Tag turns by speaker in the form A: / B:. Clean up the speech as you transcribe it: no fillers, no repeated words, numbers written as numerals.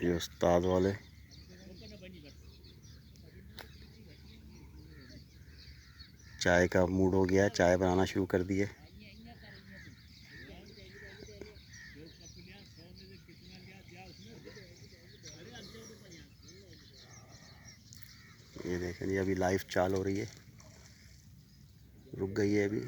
A: ये उस्ताद वाले चाय का मूड हो गया, चाय बनाना शुरू कर दिए। ये देखें, ये अभी लाइव चाल हो रही है, रुक गई है अभी।